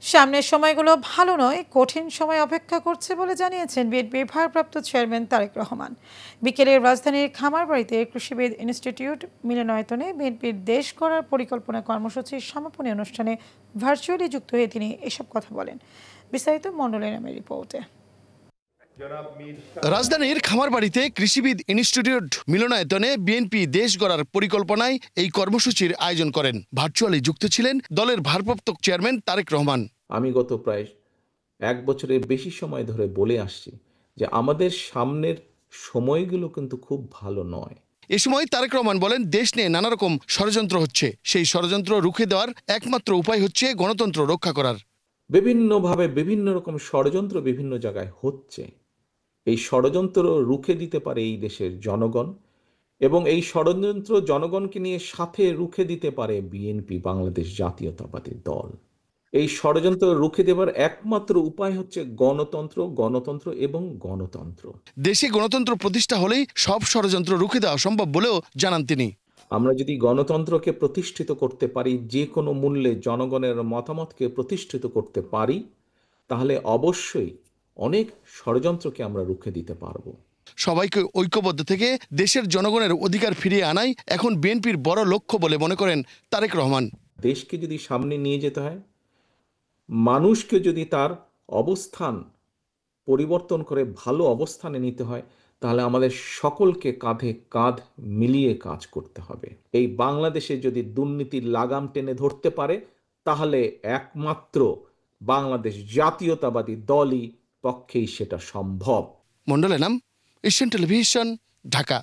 সামনের সময়গুলো ভালো নয়, কঠিন সময় অপেক্ষা করছে বলে জানিয়েছেন বিএনপির ভারপ্রাপ্ত চেয়ারম্যান তারেক রহমান। বিকেলে রাজধানীর খামারবাড়িতে কৃষিবিদ ইনস্টিটিউট মিলনায়তনে বিএনপির দেশ গড়ার পরিকল্পনা কর্মসূচির সমাপনী অনুষ্ঠানে ভার্চুয়ালি যুক্ত হয়ে তিনি এসব কথা বলেন। বিস্তারিত মণ্ডলের নামের রিপোর্টে। রাজধানীর খামারবাড়িতে কৃষিবিদ ইনস্টিটিউট মিলনায়তনে বিএনপি দেশ গড়ার পরিকল্পনায় এই কর্মসূচির আয়োজন করেন। ভার্চুয়ালি যুক্ত ছিলেন দলের ভারপ্রাপ্ত চেয়ারম্যান তারেক রহমান। আমি গত প্রায় 1 বছরের বেশি সময় ধরে বলে আসছি যে আমাদের সামনের সময়গুলো কিন্তু খুব ভালো নয়। এ সময় তারেক রহমান বলেন, দেশ নিয়ে নানা রকম ষড়যন্ত্র হচ্ছে, সেই ষড়যন্ত্র রুখে দেওয়ার একমাত্র উপায় হচ্ছে গণতন্ত্র রক্ষা করার। বিভিন্নভাবে বিভিন্ন রকম ষড়যন্ত্র বিভিন্ন জায়গায় হচ্ছে। এই ষড়যন্ত্র রুখে দিতে পারে এই দেশের জনগণ, এবং এই ষড়যন্ত্র জনগণকে নিয়ে সাথে রুখে দিতে পারে বিএনপি, বাংলাদেশ জাতীয়তাবাদী দল। এই ষড়যন্ত্র রুখে দেবার একমাত্র উপায় হচ্ছে গণতন্ত্র, গণতন্ত্র এবং গণতন্ত্র। দেশে গণতন্ত্র প্রতিষ্ঠা হলেই সব ষড়যন্ত্র রুখে দেওয়া সম্ভব বলেও জানান তিনি। আমরা যদি গণতন্ত্রকে প্রতিষ্ঠিত করতে পারি, যে কোনো মূল্যে জনগণের মতামতকে প্রতিষ্ঠিত করতে পারি, তাহলে অবশ্যই অনেক ষড়যন্ত্রকে আমরা রুখে দিতে পারবো। সবাইকে ঐক্যবদ্ধ থেকে দেশের জনগণের অধিকার ফিরিয়ে আনাই এখন বিএনপির বড় লক্ষ্য বলে মনে করেন তারেক রহমান। দেশকে যদি সামনে নিয়ে যেতে হয়, মানুষকে যদি তার অবস্থান পরিবর্তন করে ভালো অবস্থানে নিতে হয়, তাহলে আমাদের সকলকে কাঁধে কাঁধ মিলিয়ে কাজ করতে হবে। এই বাংলাদেশে যদি দুর্নীতির লাগাম টেনে ধরতে পারে, তাহলে একমাত্র বাংলাদেশ জাতীয়তাবাদী দলই পক্ষেই সেটা সম্ভব। মণ্ডলের নাম, এশিয়ান টেলিভিশন, ঢাকা।